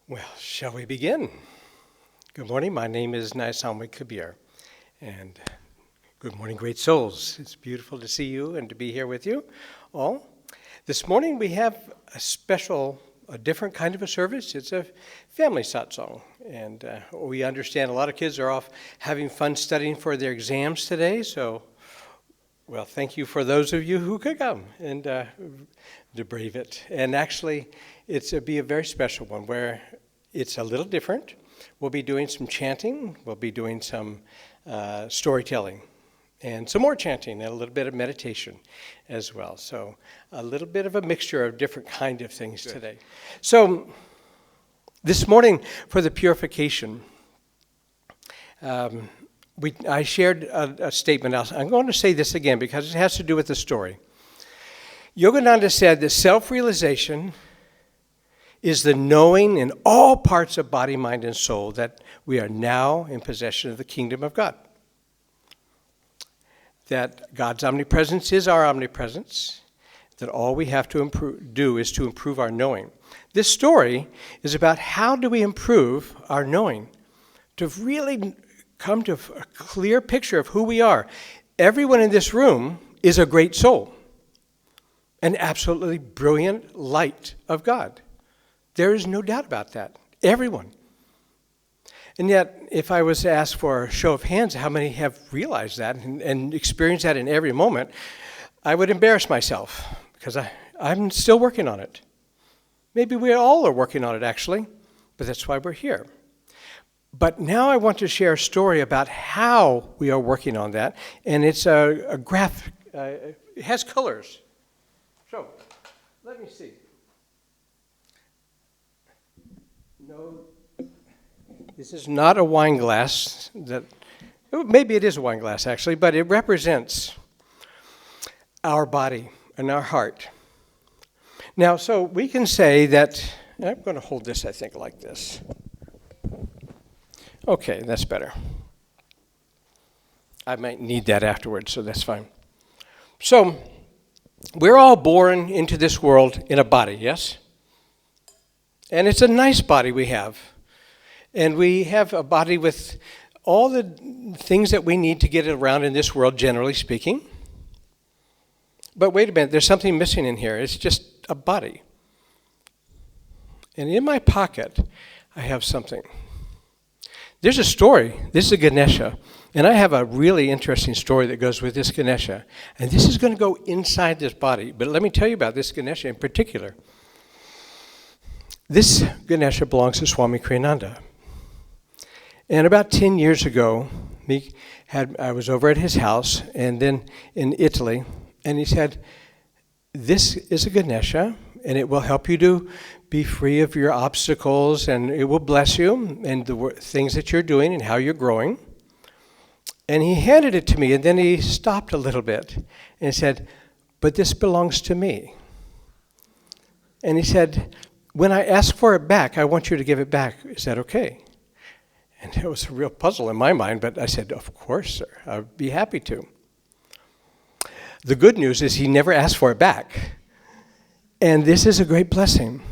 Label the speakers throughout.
Speaker 1: Well, shall we begin? Good morning. My name is Nayaswami Kabir, and good morning, great souls. It's beautiful to see you and to be here with you all. This morning we have a different kind of a service. It's a family satsang, and we understand a lot of kids are off having fun studying for their exams today, so well, thank you for those of you who could come and to brave it. And actually, it'll be a very special one where it's a little different. We'll be doing some chanting, we'll be doing some storytelling, and some more chanting, and a little bit of meditation as well. So a little bit of a mixture of different kind of things today. So this morning for the purification, I shared a statement. I'm going to say this again because it has to do with the story. Yogananda said that self-realization is the knowing in all parts of body, mind, and soul that we are now in possession of the kingdom of God. That God's omnipresence is our omnipresence. That all we have to do is to improve our knowing. This story is about how do we improve our knowing to really come to a clear picture of who we are. Everyone in this room is a great soul, an absolutely brilliant light of God. There is no doubt about that. Everyone. And yet, if I was to ask for a show of hands, how many have realized that and experienced that in every moment, I would embarrass myself because I'm still working on it. Maybe we all are working on it, actually, but that's why we're here. But now I want to share a story about how we are working on that, and it's a graphic. It has colors. So, let me see. No, this is not a wine glass. Maybe it is a wine glass, actually, but it represents our body and our heart. Now, so we can say that, I'm going to hold this, I think, like this. Okay, that's better. I might need that afterwards, so that's fine. So, we're all born into this world in a body, yes? And it's a nice body we have. And we have a body with all the things that we need to get around in this world, generally speaking. But wait a minute, there's something missing in here. It's just a body. And in my pocket, I have something. There's a story. This is a Ganesha. And I have a really interesting story that goes with this Ganesha. And this is going to go inside this body. But let me tell you about this Ganesha in particular. This Ganesha belongs to Swami Ananda. And about 10 years ago, I was over at his house and then in Italy, and he said, this is a Ganesha, and it will help you to be free of your obstacles, and it will bless you and the things that you're doing and how you're growing. And he handed it to me, and then he stopped a little bit and said, but this belongs to me. And he said, when I ask for it back, I want you to give it back. Is that okay? And it was a real puzzle in my mind, but I said, of course, sir. I'd be happy to. The good news is he never asked for it back. And this is a great blessing.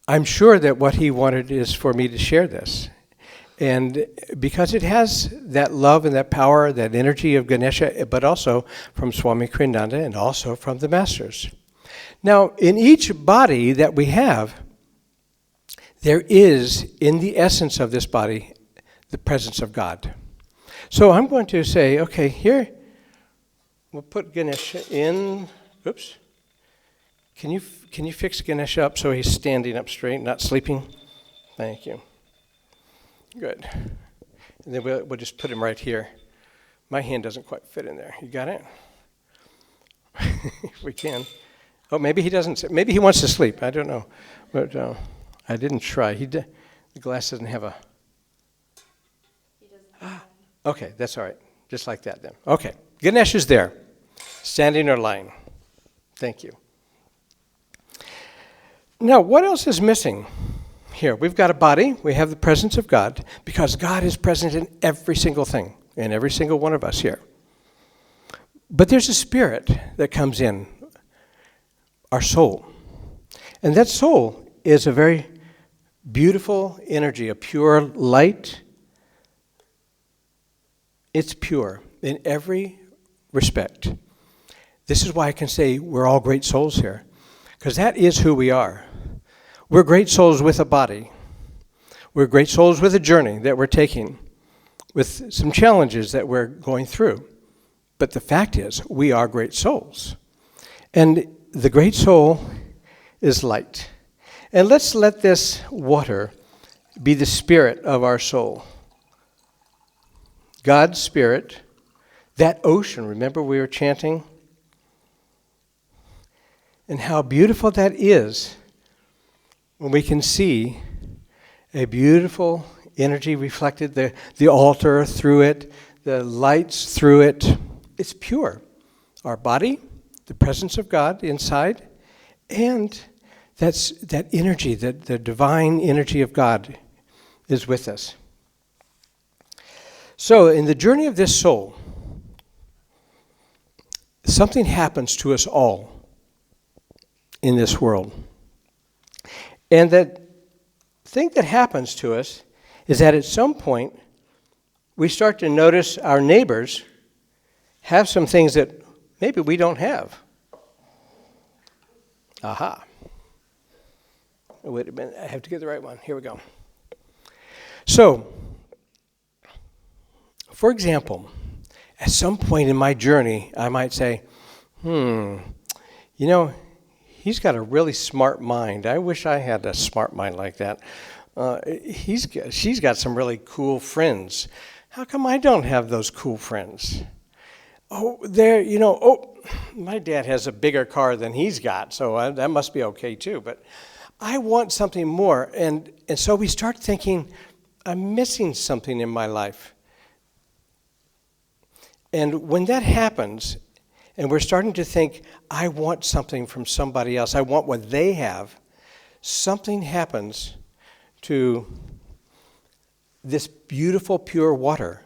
Speaker 1: I'm sure that what he wanted is for me to share this. And because it has that love and that power, that energy of Ganesha, but also from Swami Ananda and also from the masters. Now, in each body that we have, there is, in the essence of this body, the presence of God. So I'm going to say, okay, here, we'll put Ganesha in. Oops. Can you fix Ganesha up so he's standing up straight, not sleeping? Thank you. Good. And then we'll just put him right here. My hand doesn't quite fit in there. You got it? If we can. Oh, maybe he doesn't. Maybe he wants to sleep. I don't know. But I didn't try. The glass doesn't have a...
Speaker 2: He doesn't have
Speaker 1: Okay, that's all right. Just like that then. Okay. Ganesh is there. Standing or lying. Thank you. Now, what else is missing here? We've got a body. We have the presence of God because God is present in every single thing, in every single one of us here. But there's a spirit that comes in, our soul. And that soul is a very beautiful energy, a pure light. It's pure in every respect. This is why I can say we're all great souls here, because that is who we are. We're great souls with a body. We're great souls with a journey that we're taking, with some challenges that we're going through. But the fact is, we are great souls. And the great soul is light. And let's let this water be the spirit of our soul. God's spirit, that ocean, remember we were chanting? And how beautiful that is when we can see a beautiful energy reflected, the altar through it, the lights through it. It's pure. Our body, the presence of God inside, and that energy, the divine energy of God is with us. So in the journey of this soul, something happens to us all in this world. And that thing that happens to us is that at some point we start to notice our neighbors have some things that maybe we don't have. Aha. Wait a minute, I have to get the right one. Here we go. So, for example, at some point in my journey, I might say, he's got a really smart mind. I wish I had a smart mind like that. She's got some really cool friends. How come I don't have those cool friends? My dad has a bigger car than he's got, so that must be okay too. But I want something more. And so we start thinking, I'm missing something in my life. And when that happens, and we're starting to think, I want something from somebody else, I want what they have, something happens to this beautiful, pure water.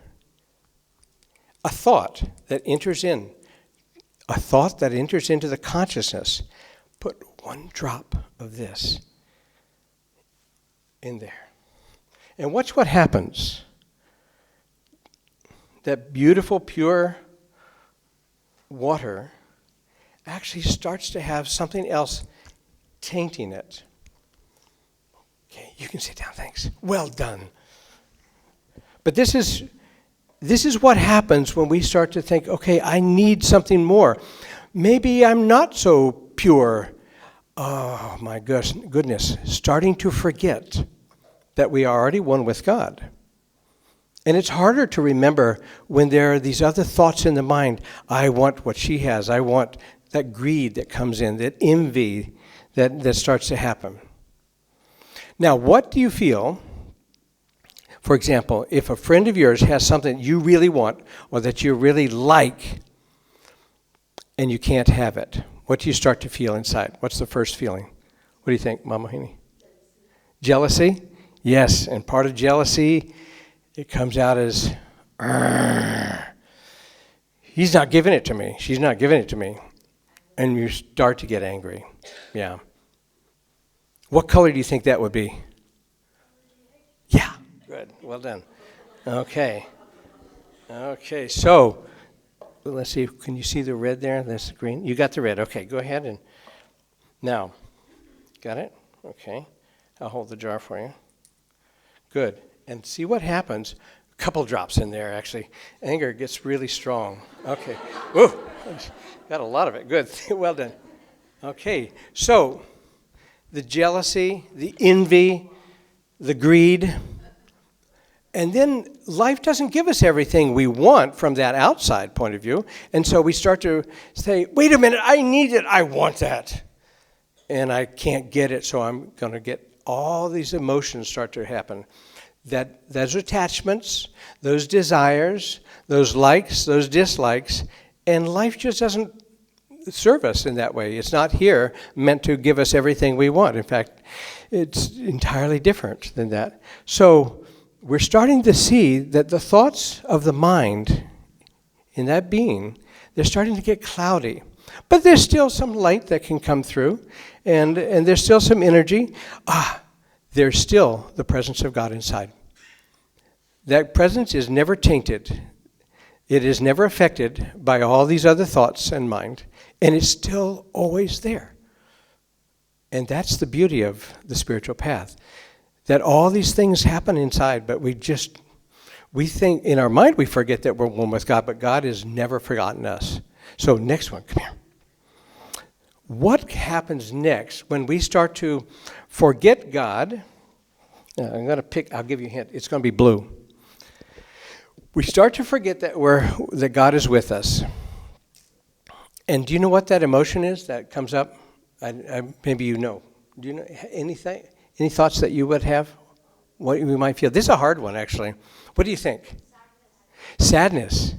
Speaker 1: A thought that enters into the consciousness. Put one drop of this in there. And watch what happens. That beautiful, pure water actually starts to have something else tainting it. Okay, you can sit down, thanks. Well done. But this is what happens when we start to think, okay, I need something more. Maybe I'm not so pure. Oh, my goodness. Starting to forget that we are already one with God. And it's harder to remember when there are these other thoughts in the mind. I want what she has. I want that greed that comes in, that envy that starts to happen. Now, what do you feel, for example, if a friend of yours has something you really want or that you really like and you can't have it? What do you start to feel inside? What's the first feeling? What do you think, Mama Heaney? Jealousy? Yes, and part of jealousy, it comes out as, he's not giving it to me. She's not giving it to me. And you start to get angry. Yeah. What color do you think that would be? Yeah. Good. Well done. Okay. So let's see. Can you see the red there? That's the green. You got the red. Okay. Go ahead and now. Got it? Okay. I'll hold the jar for you. Good. And see what happens. A couple drops in there, actually. Anger gets really strong. Okay. Whoa. Got a lot of it. Good. Well done. Okay. So the jealousy, the envy, the greed. And then life doesn't give us everything we want from that outside point of view. And so we start to say, wait a minute, I need it. I want that. And I can't get it, so I'm going to get all these emotions start to happen. That those attachments, those desires, those likes, those dislikes, and life just doesn't serve us in that way. It's not here meant to give us everything we want. In fact, it's entirely different than that. So we're starting to see that the thoughts of the mind in that being, they're starting to get cloudy. But there's still some light that can come through, and there's still some energy. there's still the presence of God inside. That presence is never tainted. It is never affected by all these other thoughts and mind, and it's still always there. And that's the beauty of the spiritual path, that all these things happen inside, but we think in our mind we forget that we're one with God, but God has never forgotten us. So next one, come here. What happens next when we start to forget God? I'll give you a hint. It's going to be blue. We start to forget that God is with us. And do you know what that emotion is that comes up? Maybe you know. Do you know anything? Any thoughts that you would have? What you might feel? This is a hard one, actually. What do you think? Sadness.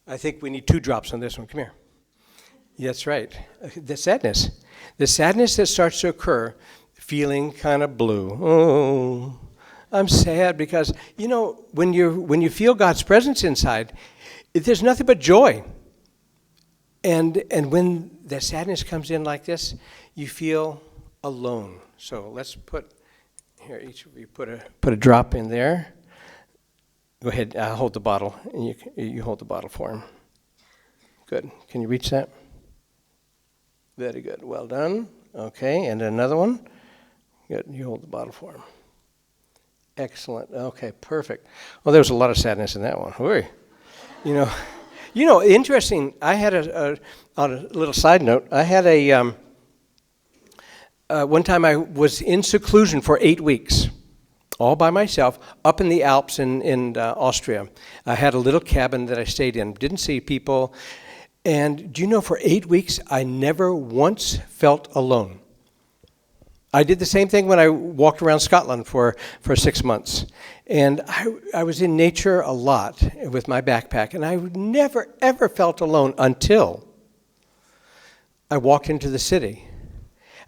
Speaker 1: I think we need 2 drops on this one. Come here. That's right. The sadness. The sadness that starts to occur, feeling kind of blue. Oh, I'm sad because, when you feel God's presence inside, there's nothing but joy. And when the sadness comes in like this, you feel alone. So let's put, here, each of you put a drop in there. Go ahead, I'll hold the bottle, and you hold the bottle for him. Good. Can you reach that? Very good. Well done. Okay, and another one. Good. You hold the bottle for him. Excellent. Okay, perfect. Well, there was a lot of sadness in that one. Hooray. Interesting. I had on a little side note. I had one time I was in seclusion for 8 weeks, all by myself, up in the Alps in Austria. I had a little cabin that I stayed in. Didn't see people. And do you know, for 8 weeks, I never once felt alone. I did the same thing when I walked around Scotland for 6 months. And I was in nature a lot with my backpack, and I never, ever felt alone until I walked into the city.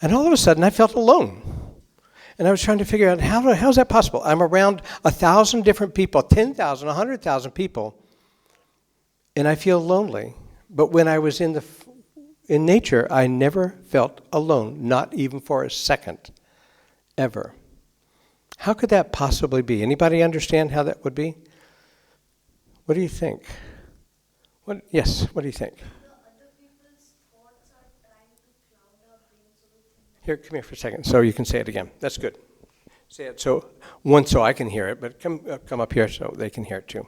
Speaker 1: And all of a sudden, I felt alone. And I was trying to figure out, how's that possible? I'm around 1,000 different people, 10,000, 100,000 people, and I feel lonely. But when I was in nature, I never felt alone, not even for a second, ever. How could that possibly be? Anybody understand how that would be? What do you think? Yes, what do you think? Here, come here for a second, so you can say it again. That's good. Say it so I can hear it, but come up here so they can hear it too.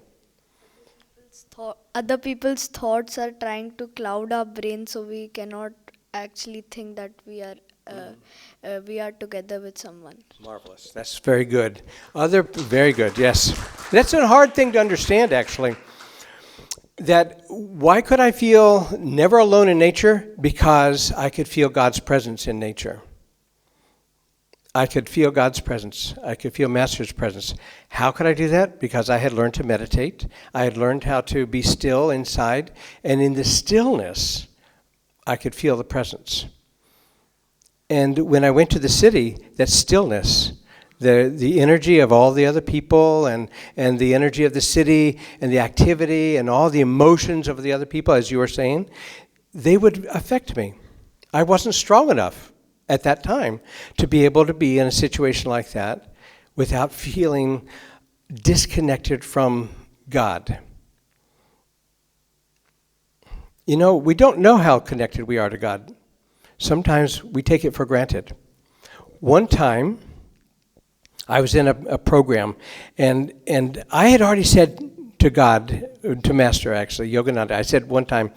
Speaker 3: Other people's thoughts are trying to cloud our brain, so we cannot actually think that we are together with someone.
Speaker 1: Marvelous. That's very good. Very good. Yes, that's a hard thing to understand, actually. That why could I feel never alone in nature? Because I could feel God's presence in nature. I could feel God's presence. I could feel Master's presence. How could I do that? Because I had learned to meditate. I had learned how to be still inside. And in the stillness, I could feel the presence. And when I went to the city, that stillness, the energy of all the other people and the energy of the city and the activity and all the emotions of the other people, as you were saying, they would affect me. I wasn't strong enough at that time to be able to be in a situation like that without feeling disconnected from God. We don't know how connected we are to God. Sometimes we take it for granted. One time, I was in a program, and I had already said to God, to Master actually, Yogananda, I said one time,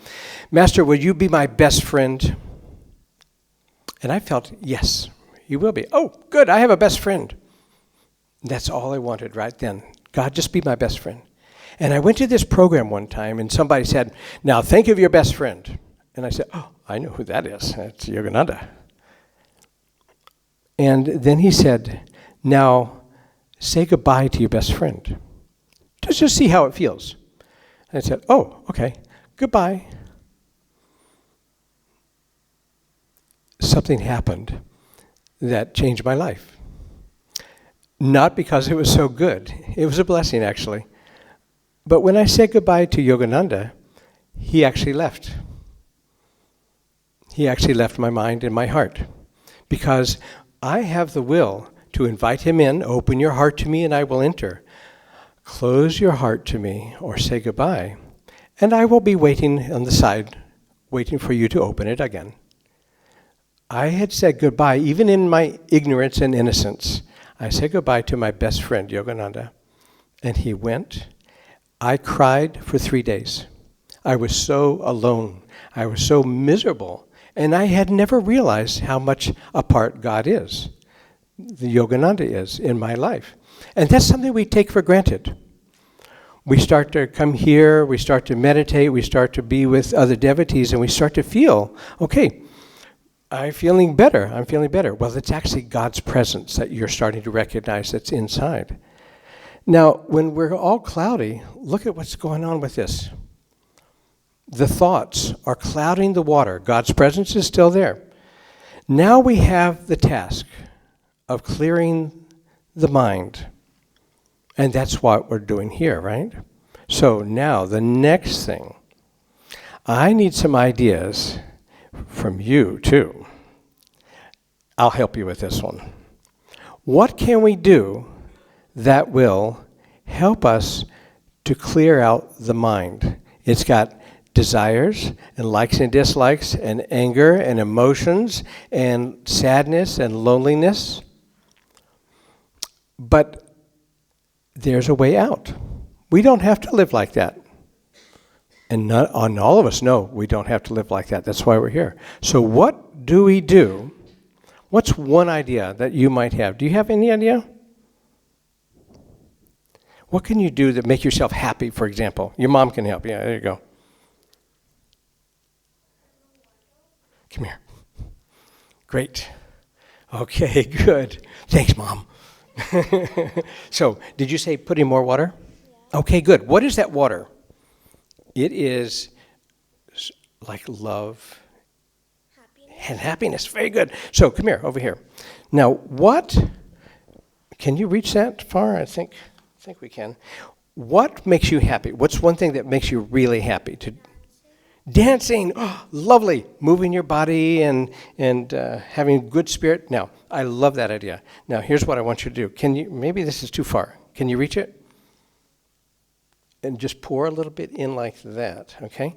Speaker 1: Master, will you be my best friend? And I felt, yes, you will be. Oh, good, I have a best friend. That's all I wanted right then. God, just be my best friend. And I went to this program one time, and somebody said, now think of your best friend. And I said, oh, I know who that is. That's Yogananda. And then he said, now say goodbye to your best friend. Just see how it feels. And I said, oh, okay, goodbye. Something happened that changed my life. Not because it was so good. It was a blessing, actually. But when I said goodbye to Yogananda, he actually left. He actually left my mind and my heart. Because I have the will to invite him in. Open your heart to me and I will enter. Close your heart to me or say goodbye, and I will be waiting on the side, waiting for you to open it again. I had said goodbye, even in my ignorance and innocence. I said goodbye to my best friend, Yogananda, and he went. I cried for 3 days. I was so alone. I was so miserable. And I had never realized how much a part God is, the Yogananda is, in my life. And that's something we take for granted. We start to come here, we start to meditate, we start to be with other devotees, and we start to feel, okay, I'm feeling better. Well, it's actually God's presence that you're starting to recognize that's inside. Now, when we're all cloudy, look at what's going on with this. The thoughts are clouding the water. God's presence is still there. Now we have the task of clearing the mind. And that's what we're doing here, right? So now the next thing, I need some ideas from you too. I'll help you with this one. What can we do that will help us to clear out the mind? It's got desires and likes and dislikes and anger and emotions and sadness and loneliness. But there's a way out. We don't have to live like that. And all of us know we don't have to live like that. That's why we're here. So what do we do? What's one idea that you might have? Do you have any idea? What can you do that make yourself happy, for example? Your mom can help. Yeah, there you go. Come here. Great. Okay, good. Thanks, Mom. So, did you say put in more water? Yeah. Okay, good. What is that water? It is like love and happiness. Very good. So, come here, over here. Now, can you reach that far? I think we can. What makes you happy? What's one thing that makes you really happy? Dancing, oh, lovely. Moving your body and having good spirit. Now, I love that idea. Now, here's what I want you to do. Maybe this is too far. Can you reach it? And just pour a little bit in like that, okay?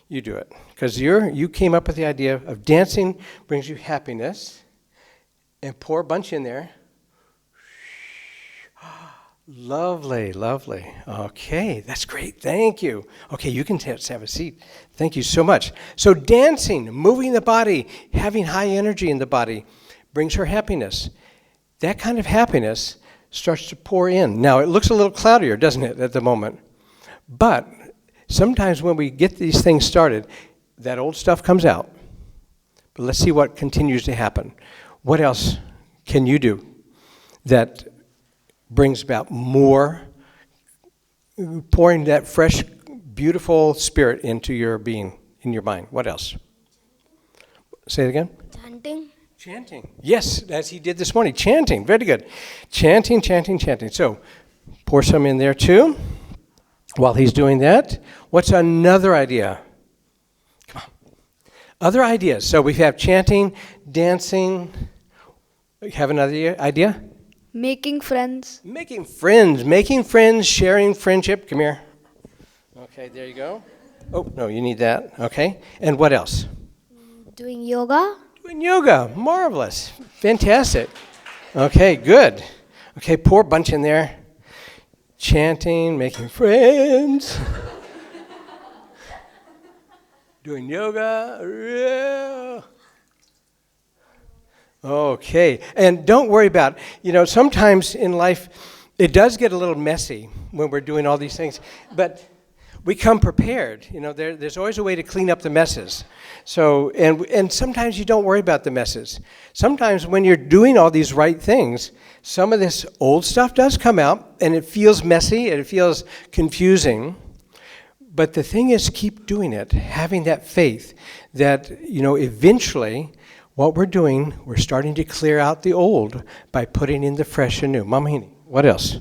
Speaker 1: You do it. Because you came up with the idea of dancing brings you happiness. And pour a bunch in there. Lovely, lovely. Okay, that's great. Thank you. Okay, you can have a seat. Thank you so much. So dancing, moving the body, having high energy in the body brings her happiness. That kind of happiness starts to pour in. Now, it looks a little cloudier, doesn't it, at the moment? But sometimes when we get these things started, that old stuff comes out. But let's see what continues to happen. What else can you do that brings about more, pouring that fresh, beautiful spirit into your being, in your mind? What else? Say it again. Chanting. Yes, as he did this morning. Chanting. Very good. Chanting. So, pour some in there too. While he's doing that, what's another idea? Come on. Other ideas. So we have chanting, dancing. You have another idea?
Speaker 3: Making friends.
Speaker 1: Making friends, sharing friendship. Come here. Okay, there you go. Oh, no, you need that. Okay. And what else?
Speaker 3: Doing yoga.
Speaker 1: Doing yoga. Marvelous. Fantastic. Okay, good. Okay, pour a bunch in there. Chanting, making friends. Doing yoga. Okay, and don't worry about, sometimes in life it does get a little messy when we're doing all these things, but we come prepared. There's always a way to clean up the messes. So, and sometimes you don't worry about the messes. Sometimes when you're doing all these right things, some of this old stuff does come out, and it feels messy, and it feels confusing. But the thing is, keep doing it, having that faith that, eventually what we're doing, we're starting to clear out the old by putting in the fresh and new. Mamahini, what else?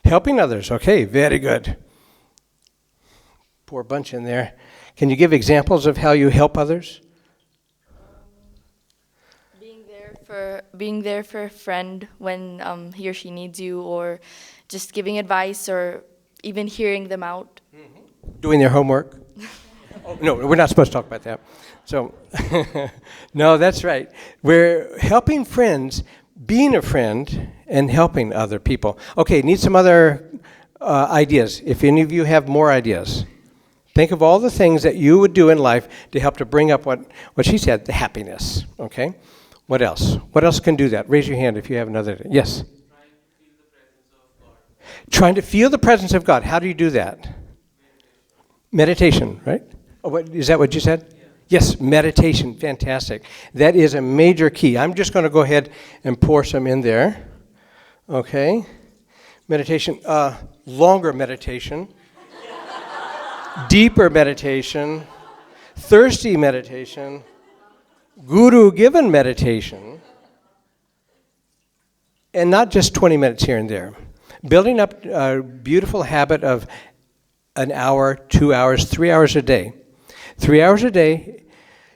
Speaker 1: Helping others. Okay, very good. Pour a bunch in there. Can you give examples of how you help others?
Speaker 2: for a friend when he or she needs you, or just giving advice, or even hearing them out.
Speaker 1: Doing their homework. Oh, no, we're not supposed to talk about that. So, no, that's right. We're helping friends, being a friend, and helping other people. Okay, need some other ideas. If any of you have more ideas, think of all the things that you would do in life to help to bring up what she said, the happiness. Okay? What else? What else can do that? Raise your hand if you have another. Yes? Trying to feel the presence of God. How do you do that? Meditation, right? Oh, is that what you said? Yeah. Yes, meditation. Fantastic. That is a major key. I'm just going to go ahead and pour some in there. Okay. Meditation. Longer meditation. Deeper meditation. Thirsty meditation. Guru-given meditation. And not just 20 minutes here and there. Building up a beautiful habit of an hour, 2 hours, 3 hours a day. 3 hours a day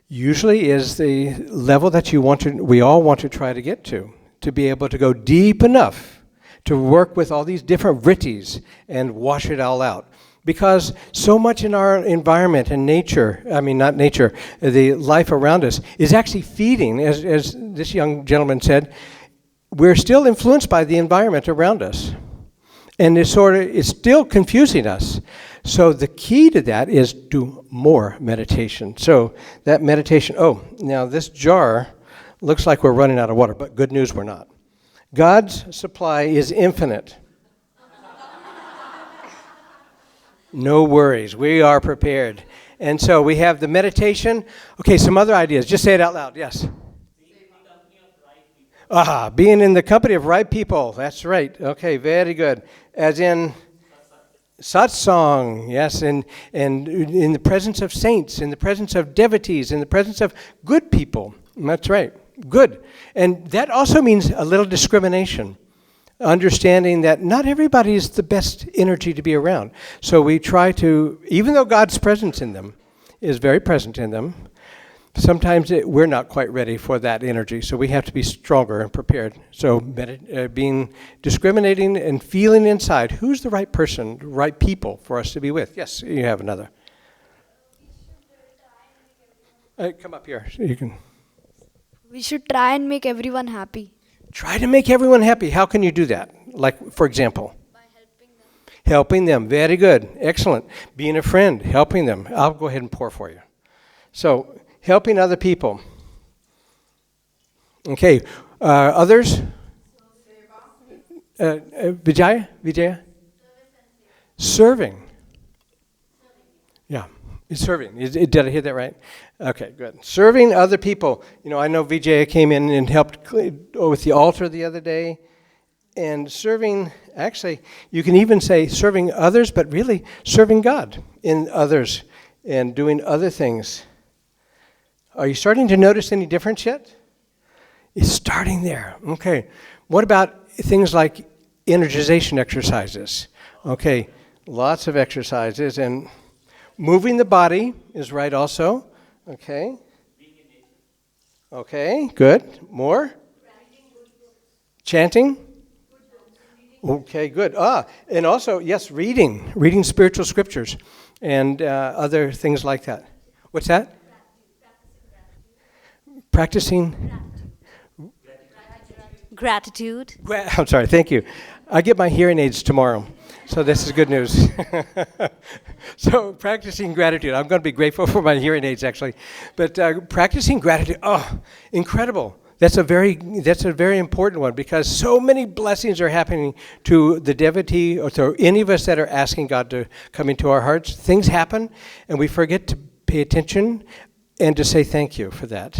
Speaker 1: usually is the level that we all want to try to get to be able to go deep enough to work with all these different vrittis and wash it all out. Because so much in our environment and nature, the life around us, is actually feeding, as this young gentleman said, we're still influenced by the environment around us. And it's still confusing us. So the key to that is do more meditation. So that meditation, now this jar looks like we're running out of water, but good news, we're not. God's supply is infinite. No worries, we are prepared. And so we have the meditation. Okay, some other ideas. Just say it out loud, yes. Being in the company of right people. That's right. Okay, very good. As in satsang, yes, and in the presence of saints, in the presence of devotees, in the presence of good people. That's right. Good. And that also means a little discrimination. Understanding that not everybody is the best energy to be around. So we try to, even though God's presence in them is very present in them, sometimes we're not quite ready for that energy, so we have to be stronger and prepared. So being discriminating and feeling inside, who's the right person, the right people for us to be with? Yes, you have another. Come up here. So you can.
Speaker 3: We should try and make everyone happy.
Speaker 1: Try to make everyone happy. How can you do that? Like, for example?
Speaker 3: By helping them.
Speaker 1: Helping them. Very good. Excellent. Being a friend. Helping them. I'll go ahead and pour for you. So, helping other people. Okay. Others? Vijaya? Serving. Yeah. Serving. Did I hear that right? Okay, good. Serving other people. You know, I know Vijaya came in and helped with the altar the other day. And serving, actually, you can even say serving others, but really serving God in others and doing other things. Are you starting to notice any difference yet? It's starting there. Okay. What about things like energization exercises? Okay, lots of exercises. And moving the body is right also. Okay. Okay, good. More? Chanting? Okay, good. And also, yes, reading spiritual scriptures and other things like that. What's that? Practicing?
Speaker 4: Gratitude.
Speaker 1: I'm sorry, thank you. I get my hearing aids tomorrow, so this is good news. So practicing gratitude. I'm going to be grateful for my hearing aids, actually. But practicing gratitude, incredible. That's a very important one because so many blessings are happening to the devotee or to any of us that are asking God to come into our hearts. Things happen, and we forget to pay attention and to say thank you for that.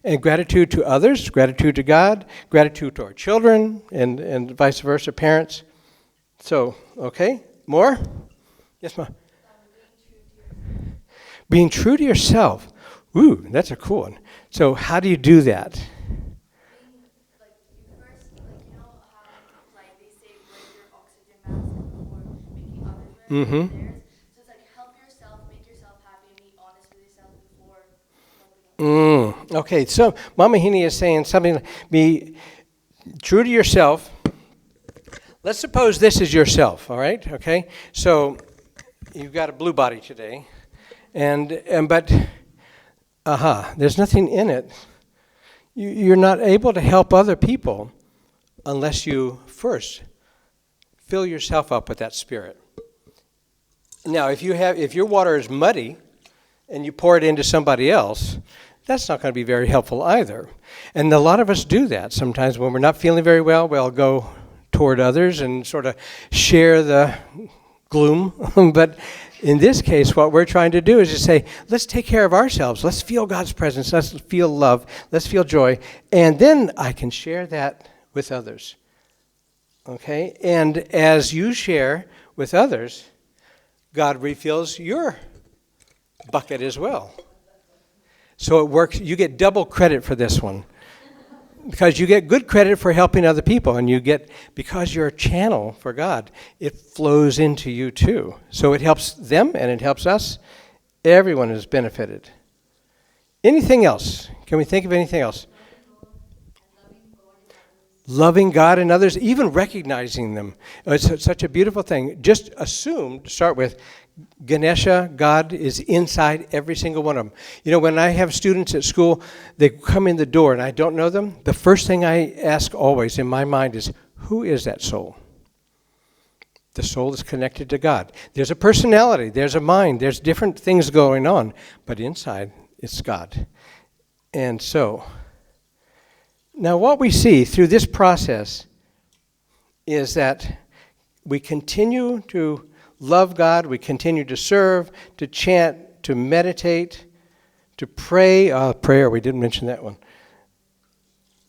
Speaker 1: And gratitude to others, gratitude to God, gratitude to our children, and vice versa, parents. So, okay, more? Yes, ma'am. Being true to yourself. Ooh, that's a cool one. So how do you do that? Mm-hmm.
Speaker 2: So it's like help yourself, make yourself happy, and be honest with yourself before helping others.
Speaker 1: Okay, so Mama Hini is saying something like, be true to yourself. Let's suppose this is yourself, all right? Okay, so you've got a blue body today, but there's nothing in it. You're not able to help other people unless you first fill yourself up with that spirit. Now, if your water is muddy and you pour it into somebody else, that's not going to be very helpful either. And a lot of us do that. Sometimes when we're not feeling very well, we'll go toward others and sort of share the gloom. But in this case, what we're trying to do is to say, let's take care of ourselves. Let's feel God's presence. Let's feel love. Let's feel joy. And then I can share that with others. Okay? And as you share with others, God refills your bucket as well. So it works. You get double credit for this one. Because you get good credit for helping other people, and because you're a channel for God, it flows into you too. So it helps them and it helps us. Everyone is benefited. Anything else? Can we think of anything else? Loving God and others, even recognizing them. It's such a beautiful thing. Just assume, to start with, Ganesha, God, is inside every single one of them. You know, when I have students at school, they come in the door and I don't know them, the first thing I ask always in my mind is, who is that soul? The soul is connected to God. There's a personality, there's a mind, there's different things going on, but inside, it's God. And so, now what we see through this process is that we continue to love God, we continue to serve, to chant, to meditate, to pray. Prayer, we didn't mention that one.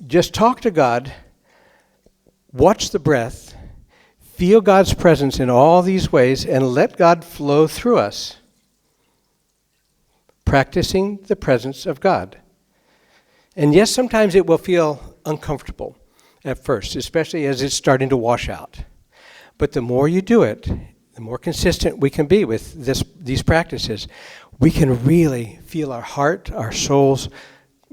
Speaker 1: Just talk to God, watch the breath, feel God's presence in all these ways, and let God flow through us. Practicing the presence of God. And yes, sometimes it will feel uncomfortable at first, especially as it's starting to wash out. But the more you do it, the more consistent we can be with these practices, we can really feel our heart, our souls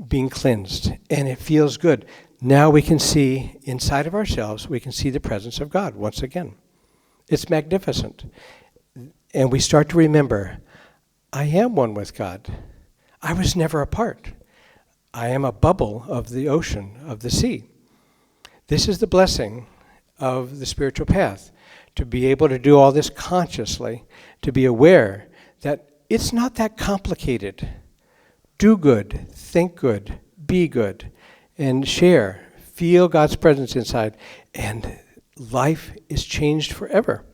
Speaker 1: being cleansed, and it feels good. Now we can see inside of ourselves, we can see the presence of God once again. It's magnificent. And we start to remember, I am one with God. I was never apart. I am a bubble of the ocean, of the sea. This is the blessing of the spiritual path. To be able to do all this consciously, to be aware that it's not that complicated. Do good, think good, be good, and share. Feel God's presence inside, and life is changed forever.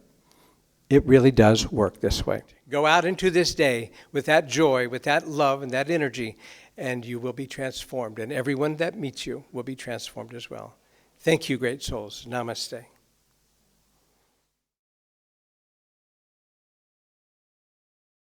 Speaker 1: It really does work this way. Go out into this day with that joy, with that love, and that energy, and you will be transformed, and everyone that meets you will be transformed as well. Thank you, great souls. Namaste.